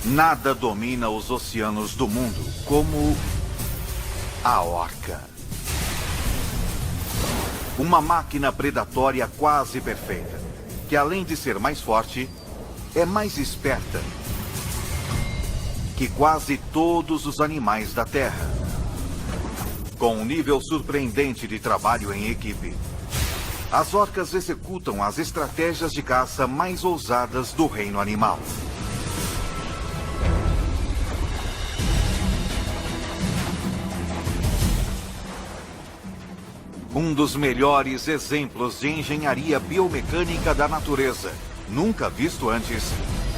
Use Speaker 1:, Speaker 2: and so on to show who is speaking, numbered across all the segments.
Speaker 1: Nada domina os oceanos do mundo como a orca. Uma máquina predatória quase perfeita, que além de ser mais forte, é mais esperta que quase todos os animais da Terra. Com um nível surpreendente de trabalho em equipe, as orcas executam as estratégias de caça mais ousadas do reino animal. Um dos melhores exemplos de engenharia biomecânica da natureza, nunca visto antes,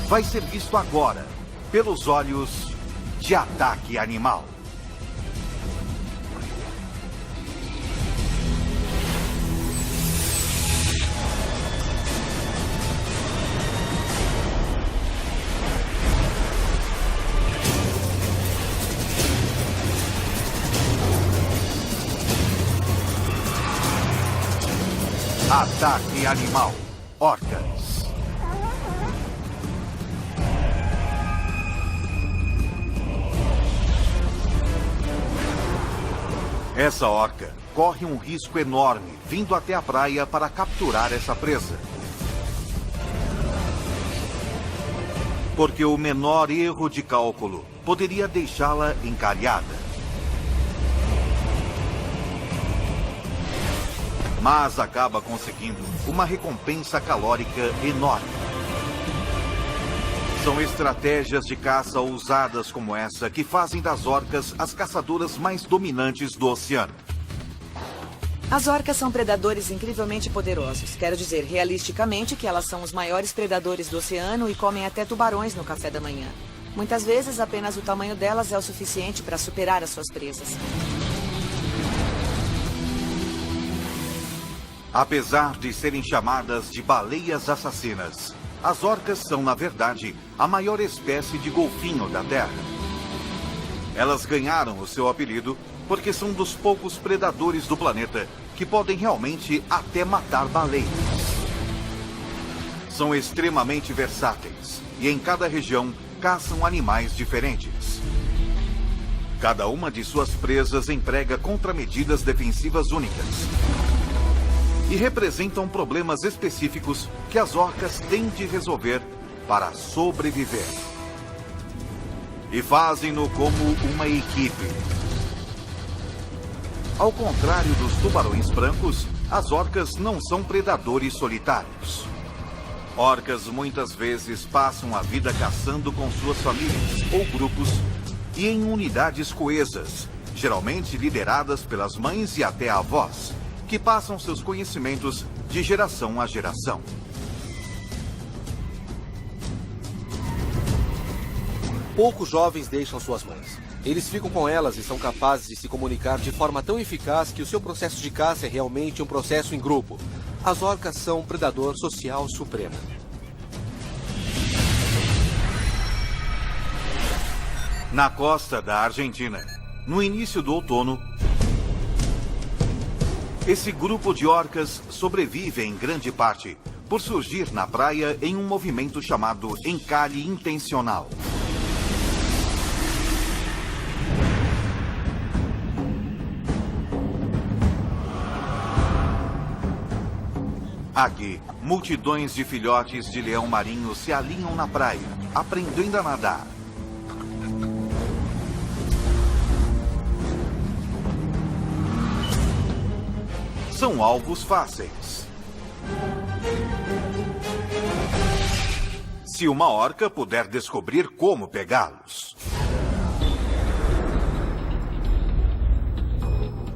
Speaker 1: vai ser visto agora, pelos olhos de Ataque Animal. Ataque Animal. Orcas. Essa orca corre um risco enorme vindo até a praia para capturar essa presa. Porque o menor erro de cálculo poderia deixá-la encalhada. Mas acaba conseguindo uma recompensa calórica enorme. São estratégias de caça ousadas como essa que fazem das orcas as caçadoras mais dominantes do oceano.
Speaker 2: As orcas são predadores incrivelmente poderosos. Quero dizer, realisticamente, que elas são os maiores predadores do oceano e comem até tubarões no café da manhã. Muitas vezes, apenas o tamanho delas é o suficiente para superar as suas presas.
Speaker 1: Apesar de serem chamadas de baleias assassinas, as orcas são, na verdade, a maior espécie de golfinho da Terra. Elas ganharam o seu apelido porque são dos poucos predadores do planeta que podem realmente até matar baleias. São extremamente versáteis e em cada região caçam animais diferentes. Cada uma de suas presas emprega contramedidas defensivas únicas e representam problemas específicos que as orcas têm de resolver para sobreviver. E fazem-no como uma equipe. Ao contrário dos tubarões brancos, as orcas não são predadores solitários. Orcas muitas vezes passam a vida caçando com suas famílias ou grupos e em unidades coesas, geralmente lideradas pelas mães e até avós, que passam seus conhecimentos de geração a geração.
Speaker 3: Poucos jovens deixam suas mães. Eles ficam com elas e são capazes de se comunicar de forma tão eficaz que o seu processo de caça é realmente um processo em grupo. As orcas são um predador social supremo.
Speaker 1: Na costa da Argentina, no início do outono, esse grupo de orcas sobrevive em grande parte por surgir na praia em um movimento chamado encalhe intencional. Aqui, multidões de filhotes de leão marinho se alinham na praia, aprendendo a nadar. São alvos fáceis. Se uma orca puder descobrir como pegá-los.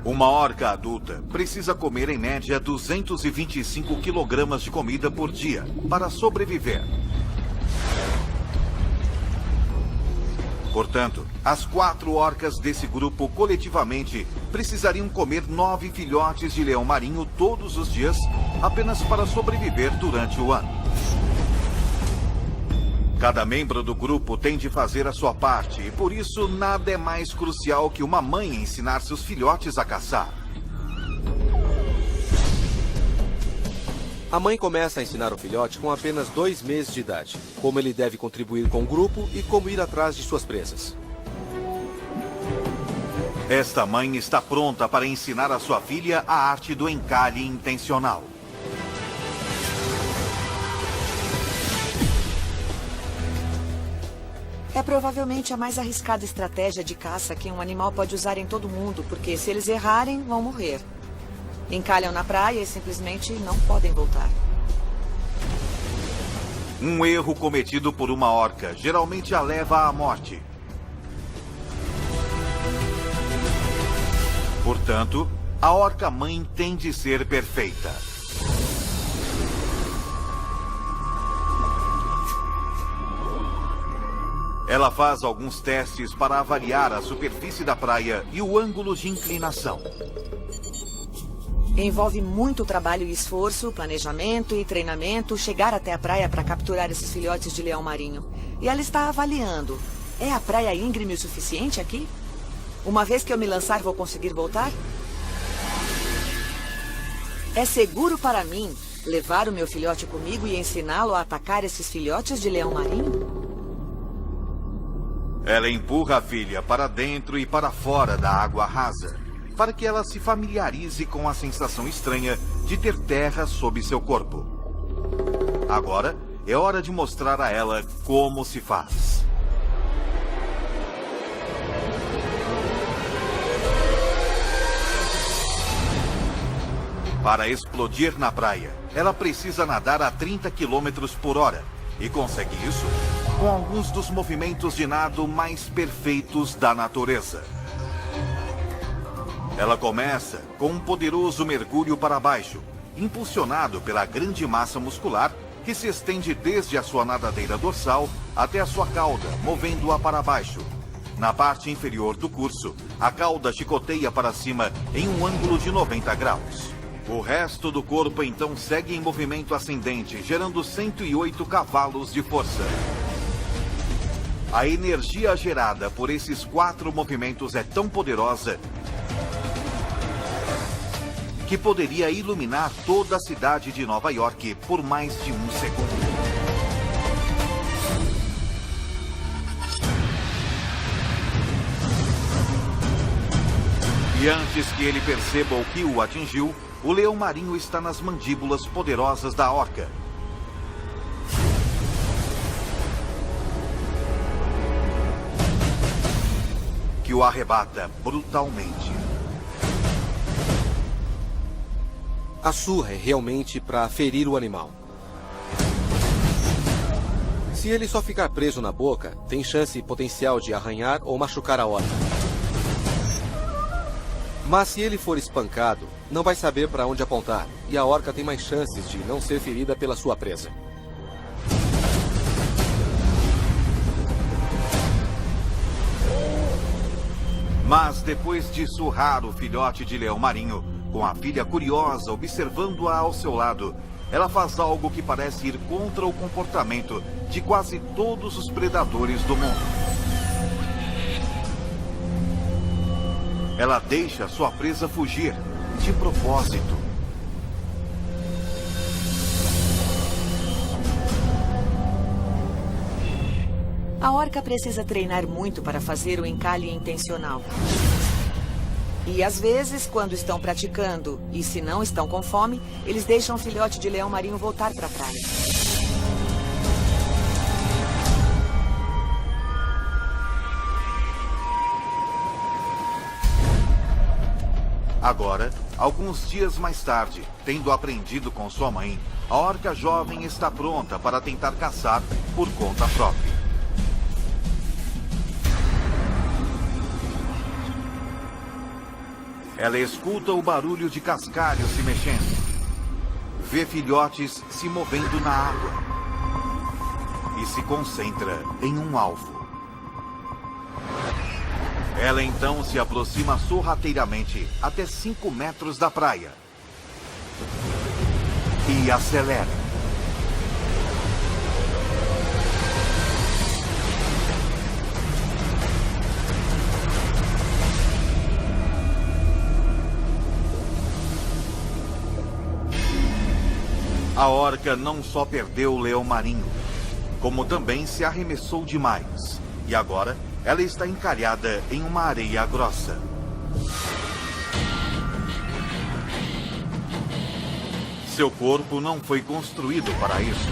Speaker 1: Uma orca adulta precisa comer em média 225 quilogramas de comida por dia para sobreviver. Portanto, as 4 orcas desse grupo coletivamente precisariam comer 9 filhotes de leão marinho todos os dias, apenas para sobreviver durante o ano. Cada membro do grupo tem de fazer a sua parte e por isso nada é mais crucial que uma mãe ensinar seus filhotes a caçar.
Speaker 3: A mãe começa a ensinar o filhote com apenas 2 meses de idade, como ele deve contribuir com o grupo e como ir atrás de suas presas.
Speaker 1: Esta mãe está pronta para ensinar a sua filha a arte do encalhe intencional.
Speaker 2: É provavelmente a mais arriscada estratégia de caça que um animal pode usar em todo mundo, porque se eles errarem, vão morrer. Encalham na praia e simplesmente não podem voltar.
Speaker 1: Um erro cometido por uma orca geralmente a leva à morte. Portanto, a orca-mãe tem de ser perfeita. Ela faz alguns testes para avaliar a superfície da praia e o ângulo de inclinação.
Speaker 2: Envolve muito trabalho e esforço, planejamento e treinamento chegar até a praia para capturar esses filhotes de leão marinho. E ela está avaliando. É a praia íngreme o suficiente aqui? Uma vez que eu me lançar, vou conseguir voltar? É seguro para mim levar o meu filhote comigo e ensiná-lo a atacar esses filhotes de leão marinho?
Speaker 1: Ela empurra a filha para dentro e para fora da água rasa, para que ela se familiarize com a sensação estranha de ter terra sob seu corpo. Agora é hora de mostrar a ela como se faz. Para explodir na praia, ela precisa nadar a 30 km por hora e consegue isso com alguns dos movimentos de nado mais perfeitos da natureza. Ela começa com um poderoso mergulho para baixo, impulsionado pela grande massa muscular que se estende desde a sua nadadeira dorsal até a sua cauda, movendo-a para baixo. Na parte inferior do curso, a cauda chicoteia para cima em um ângulo de 90 graus. O resto do corpo então segue em movimento ascendente, gerando 108 cavalos de força. A energia gerada por esses 4 movimentos é tão poderosa que poderia iluminar toda a cidade de Nova York por mais de 1 segundo. E antes que ele perceba o que o atingiu, o leão marinho está nas mandíbulas poderosas da orca. Que o arrebata brutalmente.
Speaker 3: A surra é realmente para ferir o animal. Se ele só ficar preso na boca, tem chance potencial de arranhar ou machucar a orca. Mas se ele for espancado, não vai saber para onde apontar, e a orca tem mais chances de não ser ferida pela sua presa.
Speaker 1: Mas depois de surrar o filhote de leão marinho, com a filha curiosa observando-a ao seu lado, ela faz algo que parece ir contra o comportamento de quase todos os predadores do mundo. Ela deixa sua presa fugir, de propósito.
Speaker 2: A orca precisa treinar muito para fazer o encalhe intencional. E às vezes, quando estão praticando e se não estão com fome, eles deixam o filhote de leão marinho voltar para a praia.
Speaker 1: Agora, alguns dias mais tarde, tendo aprendido com sua mãe, a orca jovem está pronta para tentar caçar por conta própria. Ela escuta o barulho de cascalho se mexendo. Vê filhotes se movendo na água. E se concentra em um alvo. Ela então se aproxima sorrateiramente até 5 metros da praia. E acelera. A orca não só perdeu o leão marinho, como também se arremessou demais. E agora ela está encalhada em uma areia grossa. Seu corpo não foi construído para isso.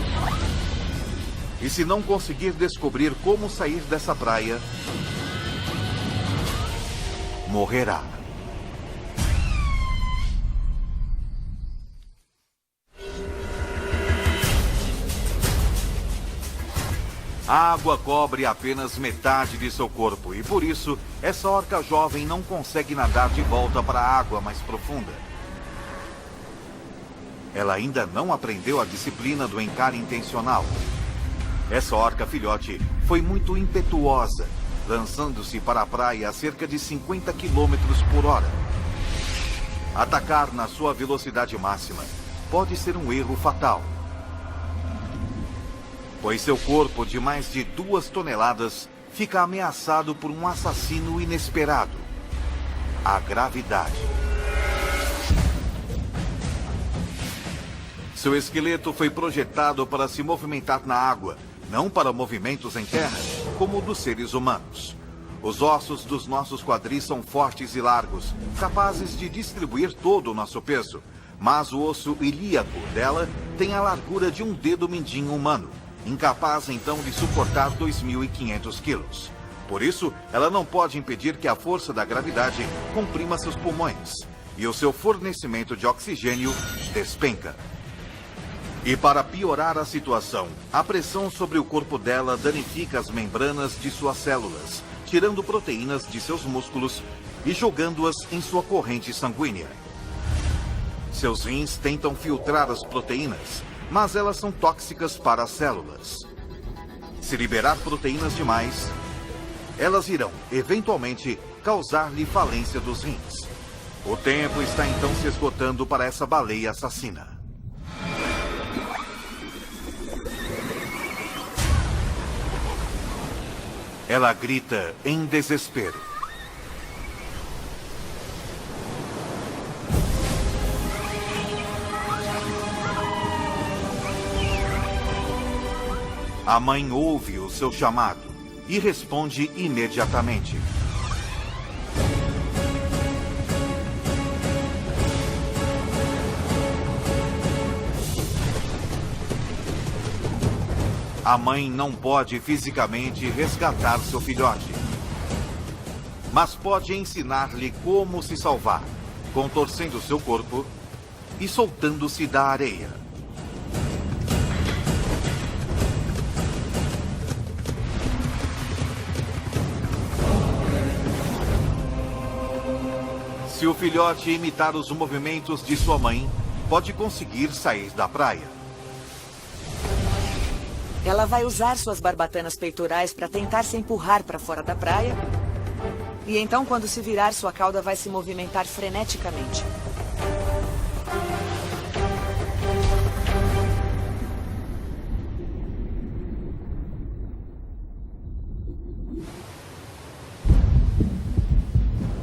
Speaker 1: E se não conseguir descobrir como sair dessa praia, morrerá. A água cobre apenas metade de seu corpo e, por isso, essa orca jovem não consegue nadar de volta para a água mais profunda. Ela ainda não aprendeu a disciplina do encare intencional. Essa orca filhote foi muito impetuosa, lançando-se para a praia a cerca de 50 km por hora. Atacar na sua velocidade máxima pode ser um erro fatal, pois seu corpo de mais de 2 toneladas fica ameaçado por um assassino inesperado: a gravidade. Seu esqueleto foi projetado para se movimentar na água, não para movimentos em terra, como o dos seres humanos. Os ossos dos nossos quadris são fortes e largos, capazes de distribuir todo o nosso peso, mas o osso ilíaco dela tem a largura de um dedo mindinho humano, incapaz então de suportar 2.500 quilos. Por isso, ela não pode impedir que a força da gravidade comprima seus pulmões, e o seu fornecimento de oxigênio despenca. E para piorar a situação, a pressão sobre o corpo dela danifica as membranas de suas células, tirando proteínas de seus músculos e jogando-as em sua corrente sanguínea. Seus rins tentam filtrar as proteínas, mas elas são tóxicas para as células. Se liberar proteínas demais, elas irão, eventualmente, causar-lhe falência dos rins. O tempo está então se esgotando para essa baleia assassina. Ela grita em desespero. A mãe ouve o seu chamado e responde imediatamente. A mãe não pode fisicamente resgatar seu filhote, mas pode ensinar-lhe como se salvar, contorcendo seu corpo e soltando-se da areia. Se o filhote imitar os movimentos de sua mãe, pode conseguir sair da praia.
Speaker 2: Ela vai usar suas barbatanas peitorais para tentar se empurrar para fora da praia. E então, quando se virar, sua cauda vai se movimentar freneticamente.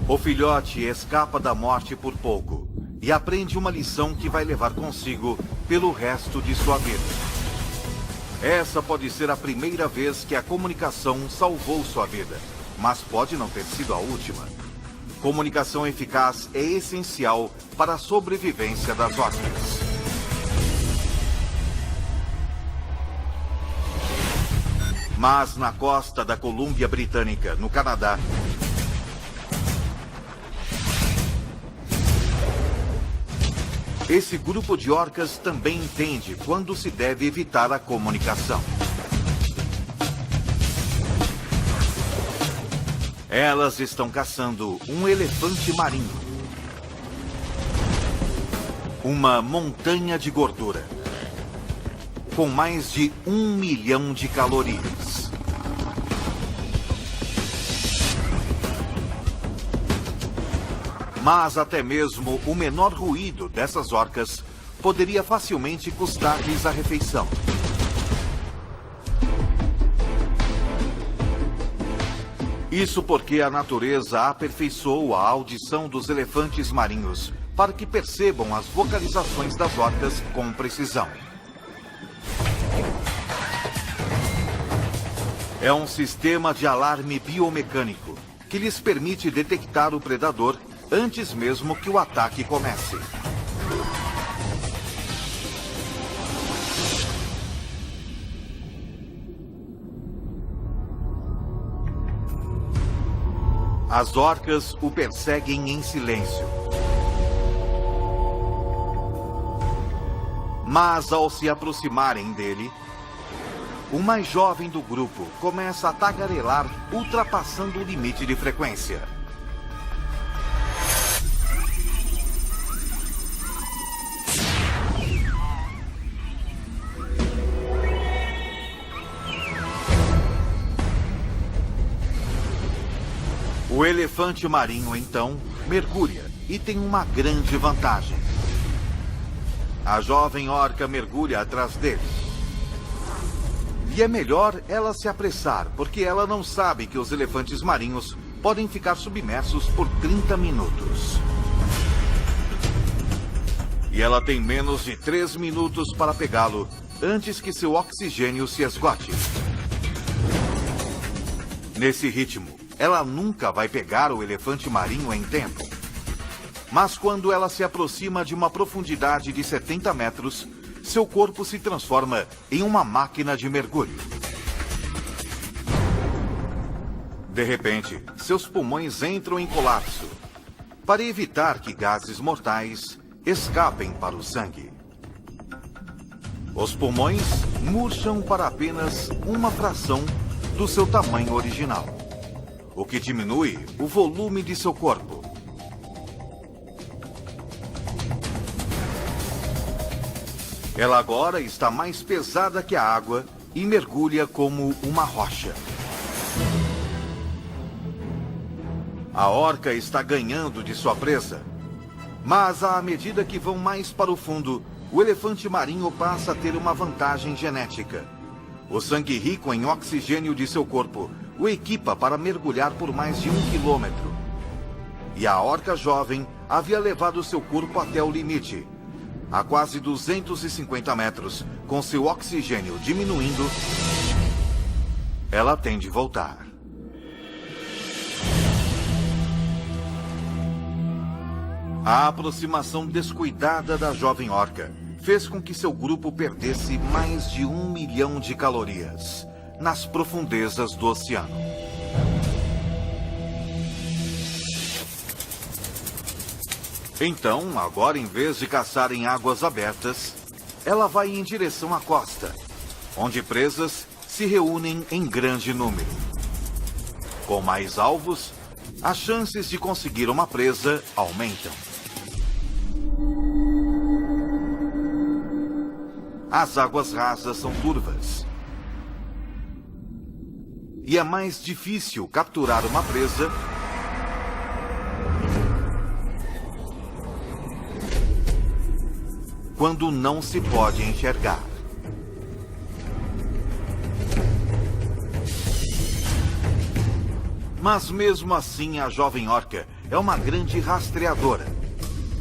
Speaker 1: O filhote escapa da morte por pouco e aprende uma lição que vai levar consigo pelo resto de sua vida. Essa pode ser a primeira vez que a comunicação salvou sua vida, mas pode não ter sido a última. Comunicação eficaz é essencial para a sobrevivência das orcas. Mas na costa da Colômbia Britânica, no Canadá, esse grupo de orcas também entende quando se deve evitar a comunicação. Elas estão caçando um elefante marinho. Uma montanha de gordura, com mais de 1 milhão de calorias. Mas até mesmo o menor ruído dessas orcas poderia facilmente custar-lhes a refeição. Isso porque a natureza aperfeiçoou a audição dos elefantes marinhos para que percebam as vocalizações das orcas com precisão. É um sistema de alarme biomecânico que lhes permite detectar o predador antes mesmo que o ataque comece. As orcas o perseguem em silêncio. Mas ao se aproximarem dele, o mais jovem do grupo começa a tagarelar, ultrapassando o limite de frequência. O elefante marinho, então, mergulha e tem uma grande vantagem. A jovem orca mergulha atrás dele. E é melhor ela se apressar, porque ela não sabe que os elefantes marinhos podem ficar submersos por 30 minutos. E ela tem menos de 3 minutos para pegá-lo antes que seu oxigênio se esgote. Nesse ritmo, ela nunca vai pegar o elefante marinho em tempo. Mas quando ela se aproxima de uma profundidade de 70 metros, seu corpo se transforma em uma máquina de mergulho. De repente, seus pulmões entram em colapso, para evitar que gases mortais escapem para o sangue. Os pulmões murcham para apenas uma fração do seu tamanho original, o que diminui o volume de seu corpo. Ela agora está mais pesada que a água e mergulha como uma rocha. A orca está ganhando de sua presa, mas à medida que vão mais para o fundo, o elefante marinho passa a ter uma vantagem genética. O sangue rico em oxigênio de seu corpo o equipa para mergulhar por mais de 1 quilômetro. E a orca jovem havia levado seu corpo até o limite. A quase 250 metros, com seu oxigênio diminuindo, ela tem de voltar. A aproximação descuidada da jovem orca fez com que seu grupo perdesse mais de 1 milhão de calorias nas profundezas do oceano. Então, agora em vez de caçar em águas abertas, ela vai em direção à costa, onde presas se reúnem em grande número. Com mais alvos, as chances de conseguir uma presa aumentam. As águas rasas são turvas. E é mais difícil capturar uma presa quando não se pode enxergar. Mas mesmo assim, a jovem orca é uma grande rastreadora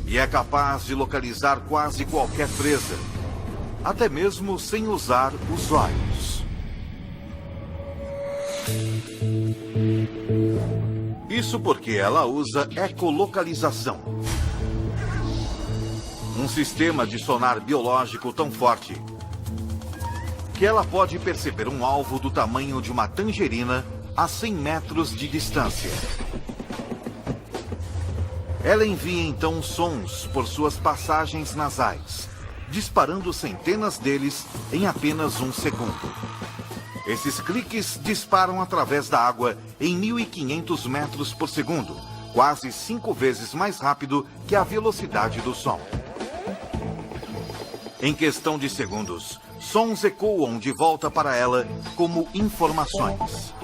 Speaker 1: e é capaz de localizar quase qualquer presa, até mesmo sem usar os olhos. Isso porque ela usa ecolocalização. Um sistema de sonar biológico tão forte que ela pode perceber um alvo do tamanho de uma tangerina a 100 metros de distância. Ela envia então sons por suas passagens nasais, disparando centenas deles em apenas 1 segundo. Esses cliques disparam através da água em 1.500 metros por segundo, quase 5 vezes mais rápido que a velocidade do som. Em questão de segundos, sons ecoam de volta para ela como informações.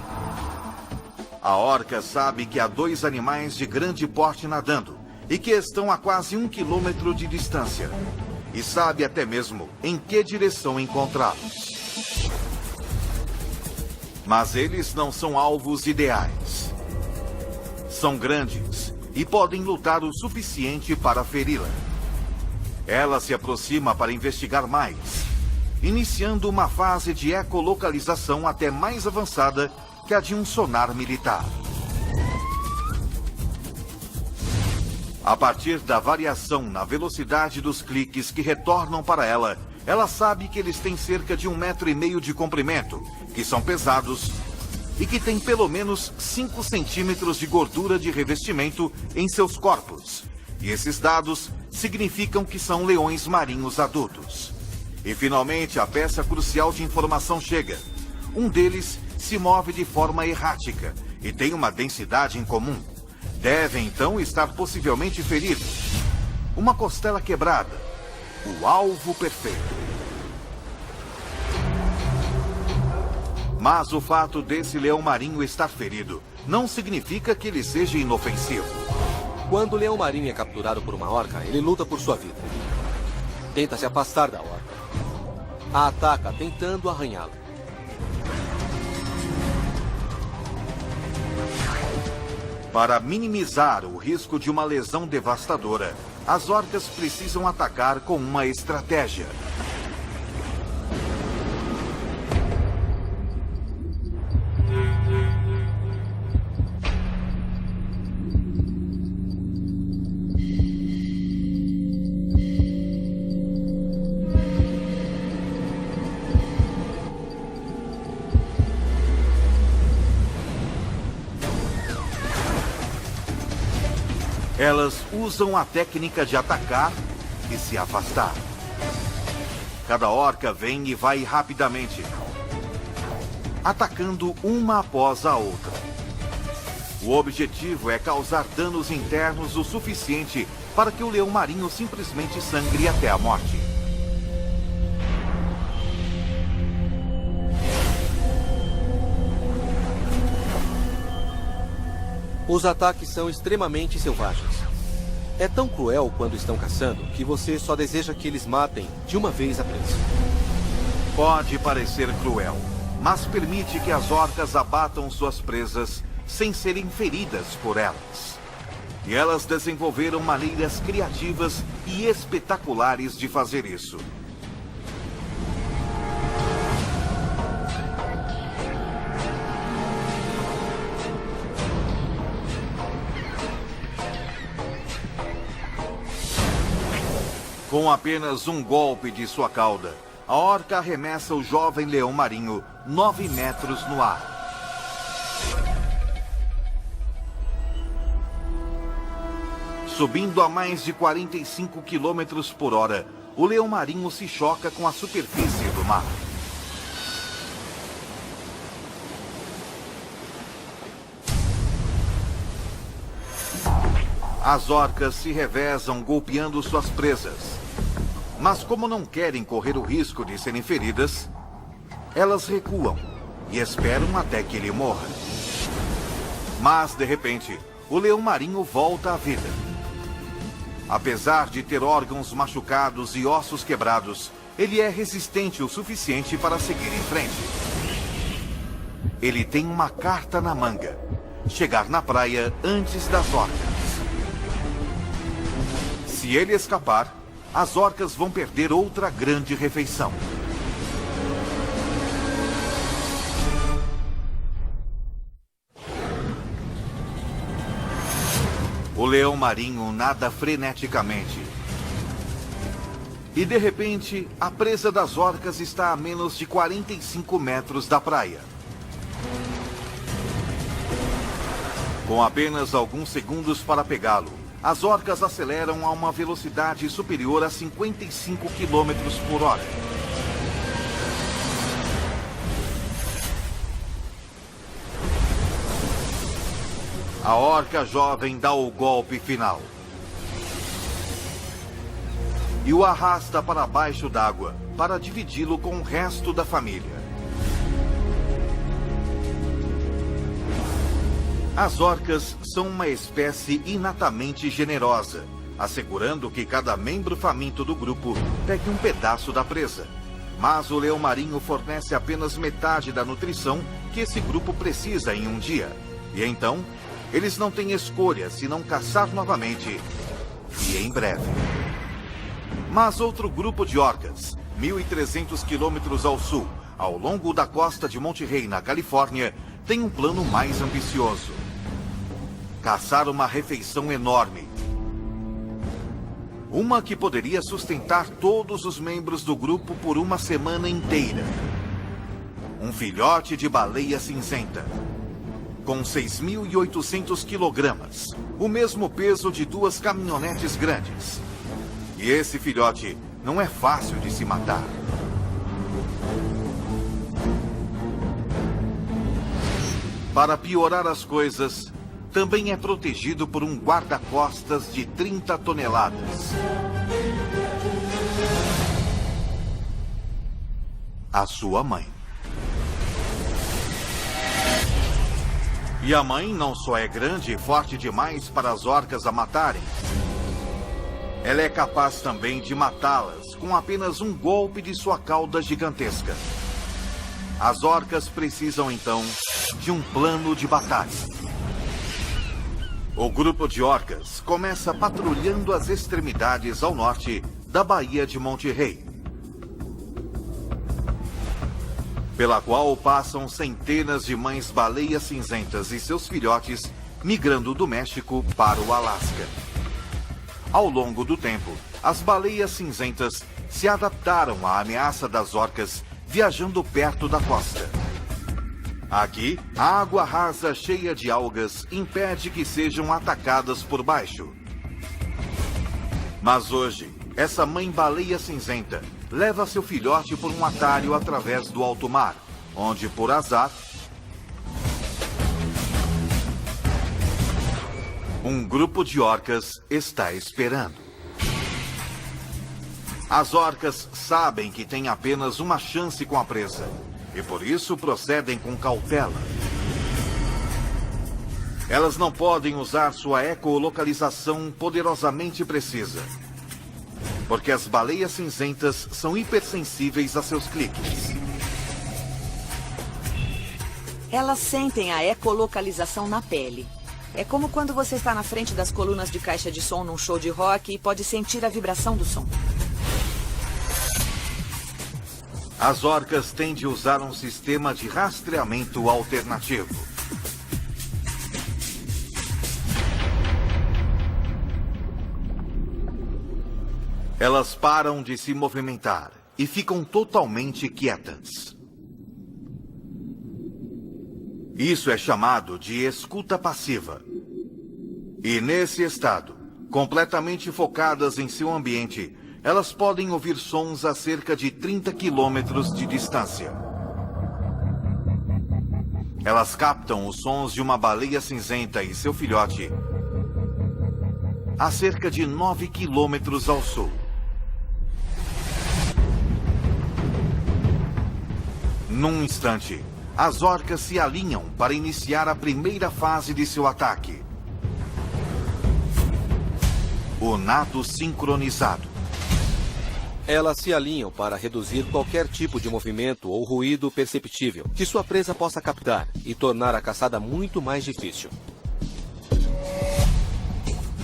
Speaker 1: A orca sabe que há 2 animais de grande porte nadando e que estão a quase 1 quilômetro de distância. E sabe até mesmo em que direção encontrá-los. Mas eles não são alvos ideais. São grandes e podem lutar o suficiente para feri-la. Ela se aproxima para investigar mais iniciando uma fase de ecolocalização até mais avançada que a de um sonar militar. A partir da variação na velocidade dos cliques que retornam para ela, ela sabe que eles têm cerca de 1,5 metro de comprimento, que são pesados e que têm pelo menos 5 centímetros de gordura de revestimento em seus corpos. E esses dados significam que são leões marinhos adultos. E finalmente a peça crucial de informação chega. Um deles se move de forma errática e tem uma densidade incomum. Devem então estar possivelmente feridos. Uma costela quebrada. O alvo perfeito. Mas o fato desse leão marinho estar ferido não significa que ele seja inofensivo.
Speaker 3: Quando o leão marinho é capturado por uma orca, ele luta por sua vida. Tenta se afastar da orca. A ataca tentando arranhá-la.
Speaker 1: Para minimizar o risco de uma lesão devastadora, as orcas precisam atacar com uma estratégia. Elas usam a técnica de atacar e se afastar. Cada orca vem e vai rapidamente, atacando uma após a outra. O objetivo é causar danos internos o suficiente para que o leão marinho simplesmente sangre até a morte.
Speaker 3: Os ataques são extremamente selvagens. É tão cruel quando estão caçando que você só deseja que eles matem de uma vez a presa.
Speaker 1: Pode parecer cruel, mas permite que as orcas abatam suas presas sem serem feridas por elas. E elas desenvolveram maneiras criativas e espetaculares de fazer isso. Com apenas um golpe de sua cauda, a orca arremessa o jovem leão marinho 9 metros no ar. Subindo a mais de 45 km por hora, o leão marinho se choca com a superfície do mar. As orcas se revezam golpeando suas presas. Mas como não querem correr o risco de serem feridas, elas recuam e esperam até que ele morra. Mas, de repente, o leão marinho volta à vida. Apesar de ter órgãos machucados e ossos quebrados, ele é resistente o suficiente para seguir em frente. Ele tem uma carta na manga: chegar na praia antes das orcas. Se ele escapar, as orcas vão perder outra grande refeição. O leão marinho nada freneticamente. E de repente, a presa das orcas está a menos de 45 metros da praia. Com apenas alguns segundos para pegá-lo, as orcas aceleram a uma velocidade superior a 55 km por hora. A orca jovem dá o golpe final e o arrasta para baixo d'água para dividi-lo com o resto da família. As orcas são uma espécie inatamente generosa, assegurando que cada membro faminto do grupo pegue um pedaço da presa. Mas o leão marinho fornece apenas metade da nutrição que esse grupo precisa em um dia. E então, eles não têm escolha senão caçar novamente, e em breve. Mas outro grupo de orcas, 1.300 quilômetros ao sul, ao longo da costa de Monterey, na Califórnia, tem um plano mais ambicioso: caçar uma refeição enorme. Uma que poderia sustentar todos os membros do grupo por uma semana inteira. Um filhote de baleia cinzenta, com 6.800 quilogramas, o mesmo peso de 2 caminhonetes grandes. E esse filhote não é fácil de se matar. Para piorar as coisas, também é protegido por um guarda-costas de 30 toneladas. A sua mãe. E a mãe não só é grande e forte demais para as orcas a matarem. Ela é capaz também de matá-las com apenas um golpe de sua cauda gigantesca. As orcas precisam, então, de um plano de batalha. O grupo de orcas começa patrulhando as extremidades ao norte da Baía de Monterey, pela qual passam centenas de mães baleias cinzentas e seus filhotes migrando do México para o Alasca. Ao longo do tempo, as baleias cinzentas se adaptaram à ameaça das orcas viajando perto da costa. Aqui, a água rasa cheia de algas impede que sejam atacadas por baixo. Mas hoje, essa mãe baleia cinzenta leva seu filhote por um atalho através do alto mar, onde, por azar, um grupo de orcas está esperando. As orcas sabem que têm apenas uma chance com a presa, e por isso procedem com cautela. Elas não podem usar sua ecolocalização poderosamente precisa, porque as baleias cinzentas são hipersensíveis a seus cliques.
Speaker 2: Elas sentem a ecolocalização na pele. É como quando você está na frente das colunas de caixa de som num show de rock e pode sentir a vibração do som.
Speaker 1: As orcas têm de usar um sistema de rastreamento alternativo. Elas param de se movimentar e ficam totalmente quietas. Isso é chamado de escuta passiva. E nesse estado, completamente focadas em seu ambiente, elas podem ouvir sons a cerca de 30 quilômetros de distância. Elas captam os sons de uma baleia cinzenta e seu filhote a cerca de 9 quilômetros ao sul. Num instante, as orcas se alinham para iniciar a primeira fase de seu ataque: o nado sincronizado.
Speaker 3: Elas se alinham para reduzir qualquer tipo de movimento ou ruído perceptível que sua presa possa captar e tornar a caçada muito mais difícil.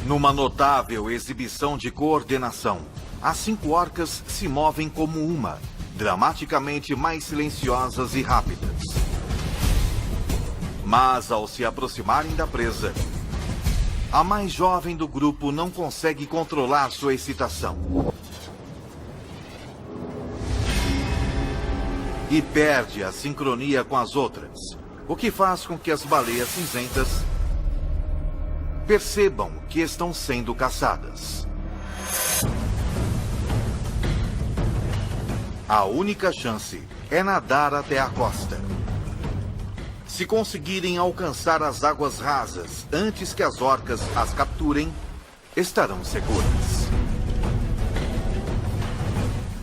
Speaker 1: Numa notável exibição de coordenação, as 5 orcas se movem como uma, dramaticamente mais silenciosas e rápidas. Mas ao se aproximarem da presa, a mais jovem do grupo não consegue controlar sua excitação e perde a sincronia com as outras, o que faz com que as baleias cinzentas percebam que estão sendo caçadas. A única chance é nadar até a costa. Se conseguirem alcançar as águas rasas antes que as orcas as capturem, estarão seguras.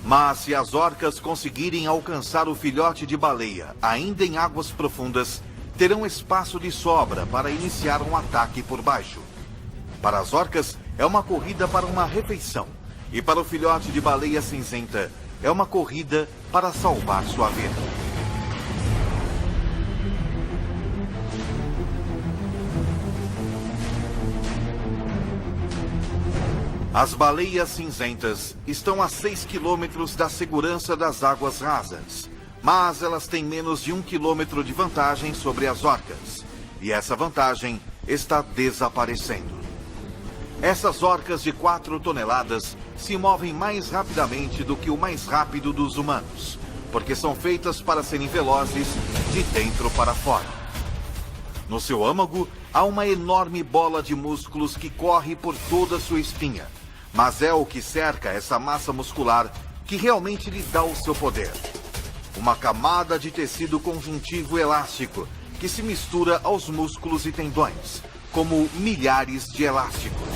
Speaker 1: Mas se as orcas conseguirem alcançar o filhote de baleia ainda em águas profundas, terão espaço de sobra para iniciar um ataque por baixo. Para as orcas, é uma corrida para uma refeição. E para o filhote de baleia cinzenta, é uma corrida para salvar sua vida. As baleias cinzentas estão a 6 quilômetros da segurança das águas rasas, mas elas têm menos de 1 quilômetro de vantagem sobre as orcas. E essa vantagem está desaparecendo. Essas orcas de 4 toneladas se movem mais rapidamente do que o mais rápido dos humanos, porque são feitas para serem velozes de dentro para fora. No seu âmago, há uma enorme bola de músculos que corre por toda a sua espinha, mas é o que cerca essa massa muscular que realmente lhe dá o seu poder. Uma camada de tecido conjuntivo elástico que se mistura aos músculos e tendões, como milhares de elásticos.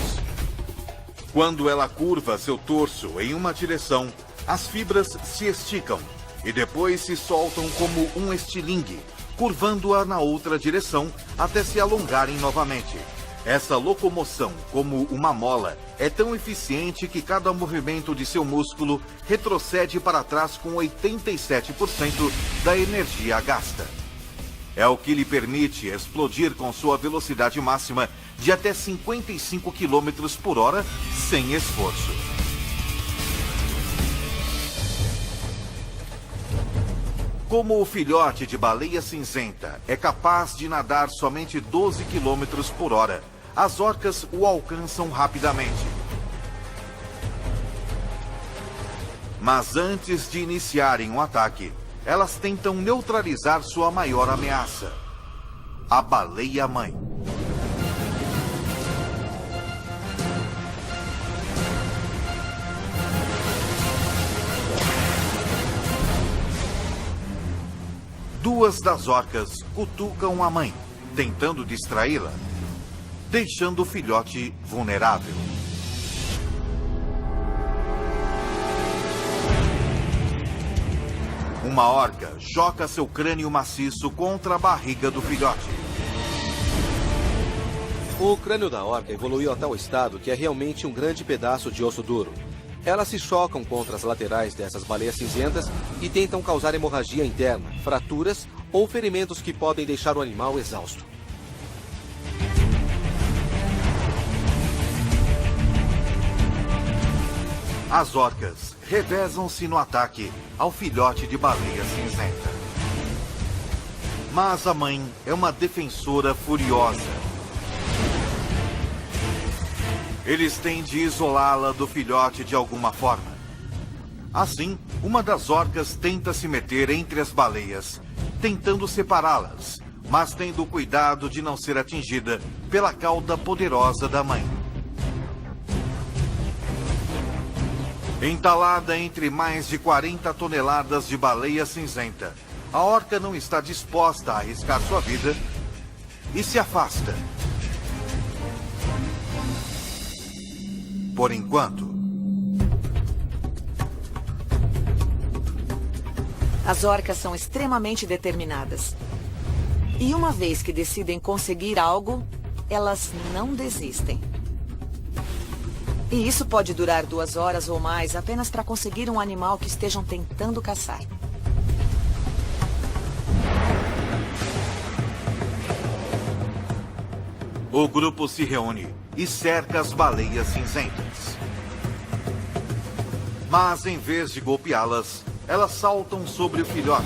Speaker 1: Quando ela curva seu torso em uma direção, as fibras se esticam e depois se soltam como um estilingue, curvando-a na outra direção até se alongarem novamente. Essa locomoção, como uma mola, é tão eficiente que cada movimento de seu músculo retrocede para trás com 87% da energia gasta. É o que lhe permite explodir com sua velocidade máxima de até 55 km por hora sem esforço. Como o filhote de baleia cinzenta é capaz de nadar somente 12 km por hora, as orcas o alcançam rapidamente. Mas antes de iniciarem um ataque, elas tentam neutralizar sua maior ameaça, a baleia-mãe. Duas das orcas cutucam a mãe, tentando distraí-la, deixando o filhote vulnerável. Uma orca choca seu crânio maciço contra a barriga do filhote.
Speaker 3: O crânio da orca evoluiu a tal estado que é realmente um grande pedaço de osso duro. Elas se chocam contra as laterais dessas baleias cinzentas e tentam causar hemorragia interna, fraturas ou ferimentos que podem deixar o animal exausto.
Speaker 1: As orcas revezam-se no ataque ao filhote de baleia cinzenta. Mas a mãe é uma defensora furiosa. Eles têm de isolá-la do filhote de alguma forma. Assim, uma das orcas tenta se meter entre as baleias, tentando separá-las, mas tendo cuidado de não ser atingida pela cauda poderosa da mãe. Entalada entre mais de 40 toneladas de baleia cinzenta, a orca não está disposta a arriscar sua vida e se afasta. Por enquanto.
Speaker 2: As orcas são extremamente determinadas. E uma vez que decidem conseguir algo, elas não desistem. E isso pode durar 2 horas ou mais apenas para conseguir um animal que estejam tentando caçar.
Speaker 1: O grupo se reúne e cerca as baleias cinzentas. Mas em vez de golpeá-las, elas saltam sobre o filhote,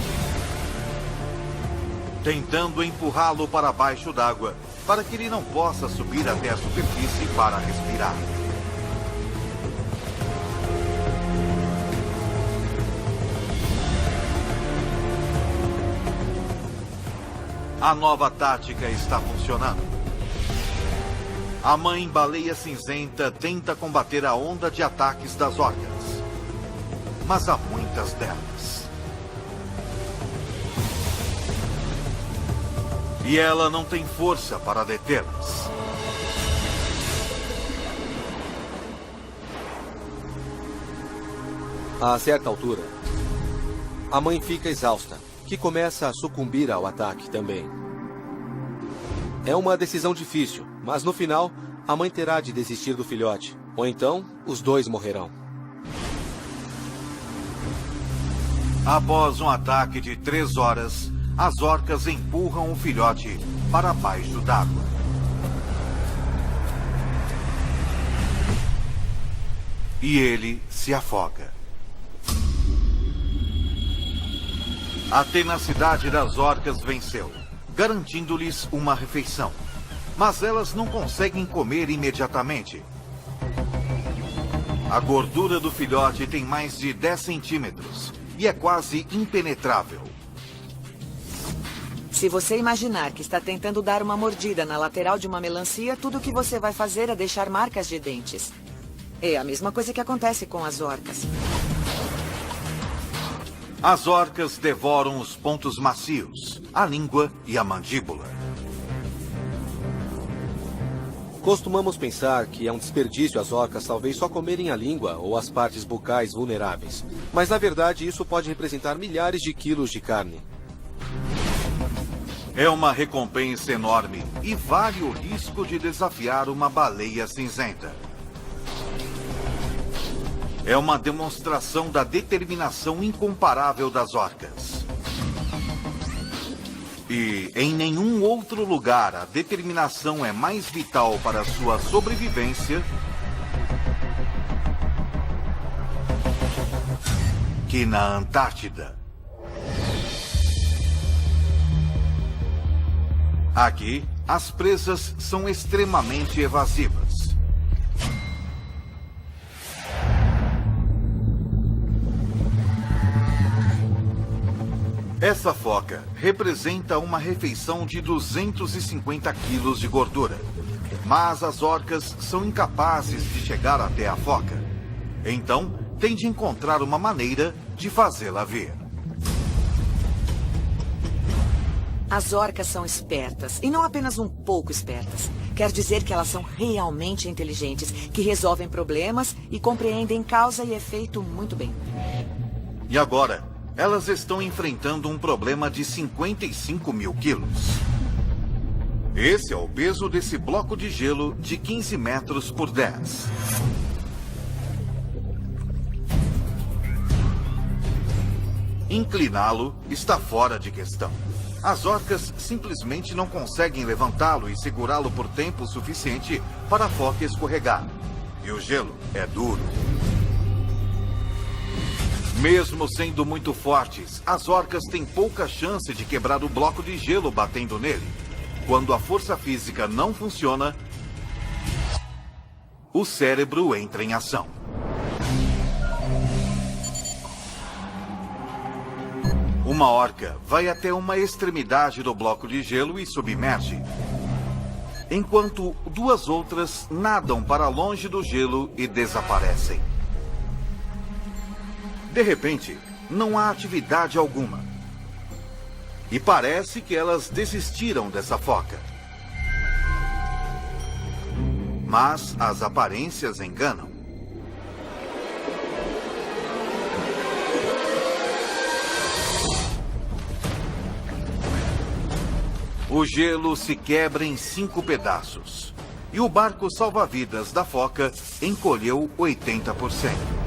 Speaker 1: tentando empurrá-lo para baixo d'água para que ele não possa subir até a superfície para respirar. A nova tática está funcionando. A mãe baleia cinzenta tenta combater a onda de ataques das orcas, mas há muitas delas. E ela não tem força para detê-las.
Speaker 3: A certa altura, a mãe fica exausta, que começa a sucumbir ao ataque também. É uma decisão difícil, mas no final, a mãe terá de desistir do filhote, ou então os dois morrerão.
Speaker 1: Após um ataque de 3 horas, as orcas empurram o filhote para baixo d'água. e ele se afoga. A tenacidade das orcas venceu, garantindo-lhes uma refeição. Mas elas não conseguem comer imediatamente. A gordura do filhote tem mais de 10 centímetros e é quase impenetrável.
Speaker 2: Se você imaginar que está tentando dar uma mordida na lateral de uma melancia, tudo o que você vai fazer é deixar marcas de dentes. É a mesma coisa que acontece com as orcas.
Speaker 1: As orcas devoram os pontos macios, a língua e a mandíbula.
Speaker 3: Costumamos pensar que é um desperdício as orcas talvez só comerem a língua ou as partes bucais vulneráveis. Mas na verdade isso pode representar milhares de quilos de carne.
Speaker 1: É uma recompensa enorme e vale o risco de desafiar uma baleia cinzenta. É uma demonstração da determinação incomparável das orcas. E em nenhum outro lugar a determinação é mais vital para a sua sobrevivência que na Antártida. Aqui, as presas são extremamente evasivas. Essa foca representa uma refeição de 250 quilos de gordura. Mas as orcas são incapazes de chegar até a foca. Então, tem de encontrar uma maneira de fazê-la vir.
Speaker 2: As orcas são espertas, e não apenas um pouco espertas. Quer dizer que elas são realmente inteligentes, que resolvem problemas e compreendem causa e efeito muito bem.
Speaker 1: E agora, elas estão enfrentando um problema de 55 mil quilos. Esse é o peso desse bloco de gelo de 15 metros por 10. Incliná-lo está fora de questão. As orcas simplesmente não conseguem levantá-lo e segurá-lo por tempo suficiente para a foca escorregar. E o gelo é duro. Mesmo sendo muito fortes, as orcas têm pouca chance de quebrar o bloco de gelo batendo nele. Quando a força física não funciona, o cérebro entra em ação. Uma orca vai até uma extremidade do bloco de gelo e submerge, enquanto duas outras nadam para longe do gelo e desaparecem. De repente, não há atividade alguma. E parece que elas desistiram dessa foca. Mas as aparências enganam. O gelo se quebra em 5 pedaços. E o barco salva-vidas da foca encolheu 80%.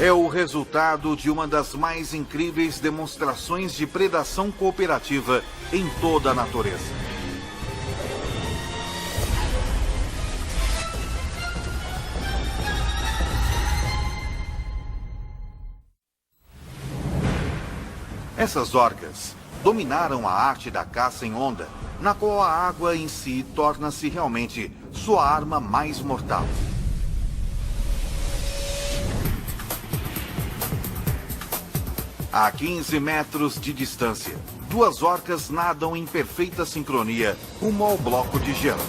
Speaker 1: É o resultado de uma das mais incríveis demonstrações de predação cooperativa em toda a natureza. Essas orcas dominaram a arte da caça em onda, na qual a água em si torna-se realmente sua arma mais mortal. A 15 metros de distância, duas orcas nadam em perfeita sincronia rumo ao bloco de gelo.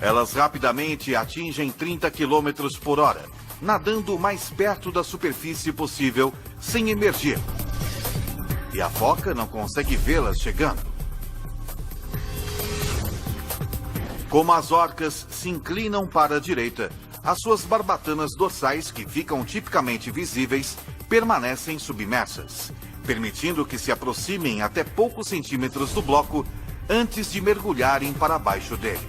Speaker 1: Elas rapidamente atingem 30 km por hora, nadando o mais perto da superfície possível sem emergir. E a foca não consegue vê-las chegando. Como as orcas se inclinam para a direita, as suas barbatanas dorsais, que ficam tipicamente visíveis, permanecem submersas, permitindo que se aproximem até poucos centímetros do bloco antes de mergulharem para baixo dele.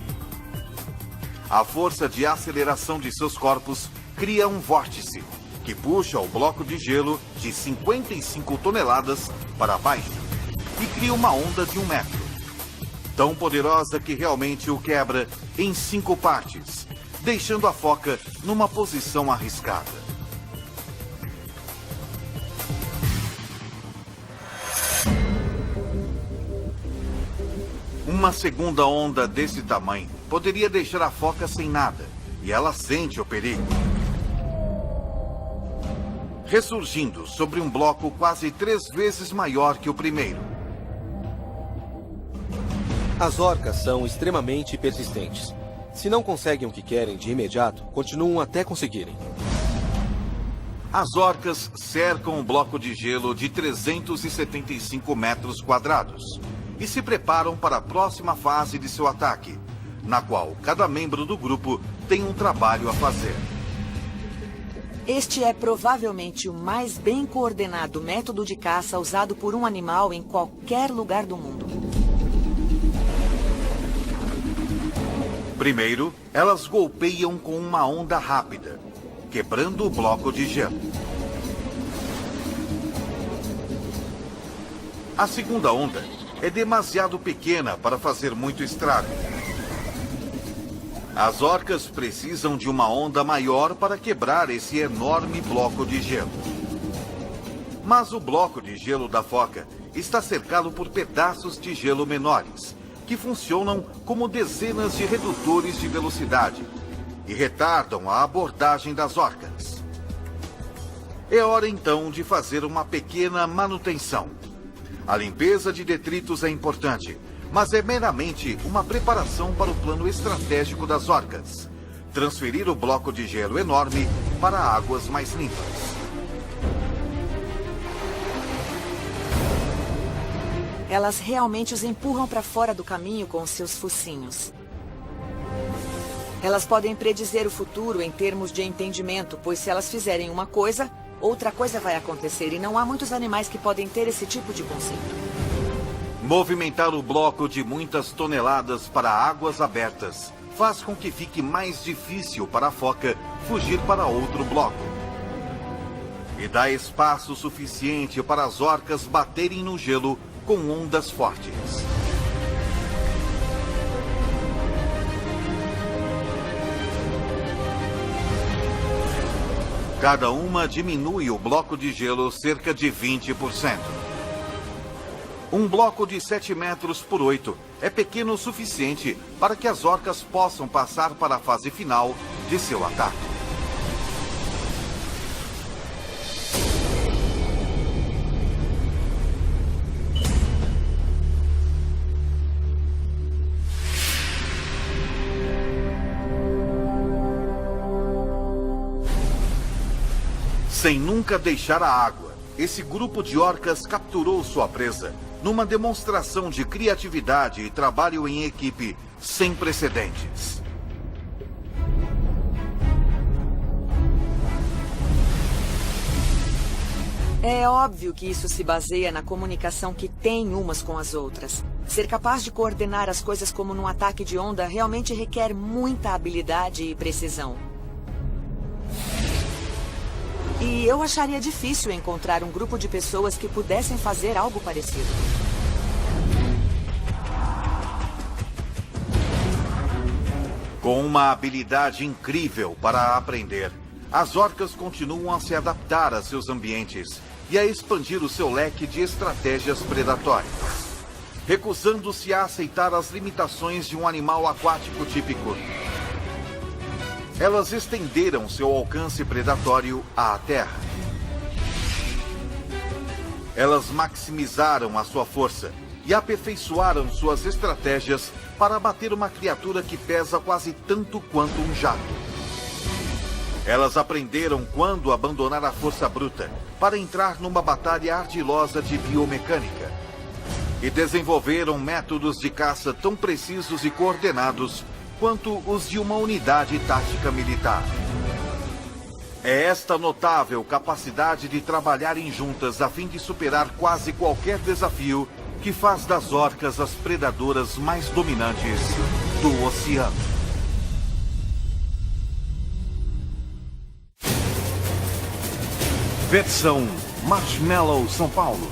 Speaker 1: A força de aceleração de seus corpos cria um vórtice que puxa o bloco de gelo de 55 toneladas para baixo. e cria uma onda de 1 metro. Tão poderosa que realmente o quebra em 5 partes, deixando a foca numa posição arriscada. Uma segunda onda desse tamanho poderia deixar a foca sem nada, e ela sente o perigo. Ressurgindo sobre um bloco quase 3 vezes maior que o primeiro.
Speaker 3: As orcas são extremamente persistentes. Se não conseguem o que querem de imediato, continuam até conseguirem.
Speaker 1: As orcas cercam um bloco de gelo de 375 metros quadrados e se preparam para a próxima fase de seu ataque, na qual cada membro do grupo tem um trabalho a fazer.
Speaker 2: Este é provavelmente o mais bem coordenado método de caça usado por um animal em qualquer lugar do mundo.
Speaker 1: Primeiro, elas golpeiam com uma onda rápida, quebrando o bloco de gelo. A segunda onda é demasiado pequena para fazer muito estrago. As orcas precisam de uma onda maior para quebrar esse enorme bloco de gelo. Mas o bloco de gelo da foca está cercado por pedaços de gelo menores, que funcionam como dezenas de redutores de velocidade e retardam a abordagem das orcas. É hora então de fazer uma pequena manutenção. A limpeza de detritos é importante, mas é meramente uma preparação para o plano estratégico das orcas: transferir o bloco de gelo enorme para águas mais limpas.
Speaker 2: Elas realmente os empurram para fora do caminho com os seus focinhos. Elas podem predizer o futuro em termos de entendimento, pois se elas fizerem uma coisa, outra coisa vai acontecer, e não há muitos animais que podem ter esse tipo de conceito.
Speaker 1: Movimentar o bloco de muitas toneladas para águas abertas faz com que fique mais difícil para a foca fugir para outro bloco. E dá espaço suficiente para as orcas baterem no gelo com ondas fortes. Cada uma diminui o bloco de gelo cerca de 20%. Um bloco de 7 metros por 8 é pequeno o suficiente para que as orcas possam passar para a fase final de seu ataque. Sem nunca deixar a água, esse grupo de orcas capturou sua presa numa demonstração de criatividade e trabalho em equipe sem precedentes.
Speaker 2: É óbvio que isso se baseia na comunicação que têm umas com as outras. Ser capaz de coordenar as coisas como num ataque de onda realmente requer muita habilidade e precisão. E eu acharia difícil encontrar um grupo de pessoas que pudessem fazer algo parecido.
Speaker 1: Com uma habilidade incrível para aprender, as orcas continuam a se adaptar a seus ambientes e a expandir o seu leque de estratégias predatórias, recusando-se a aceitar as limitações de um animal aquático típico. Elas estenderam seu alcance predatório à terra. Elas maximizaram a sua força e aperfeiçoaram suas estratégias para abater uma criatura que pesa quase tanto quanto um jato. Elas aprenderam quando abandonar a força bruta para entrar numa batalha ardilosa de biomecânica. E desenvolveram métodos de caça tão precisos e coordenados quanto os de uma unidade tática militar. É esta notável capacidade de trabalharem juntas a fim de superar quase qualquer desafio que faz das orcas as predadoras mais dominantes do oceano. Versão Marshmallow São Paulo.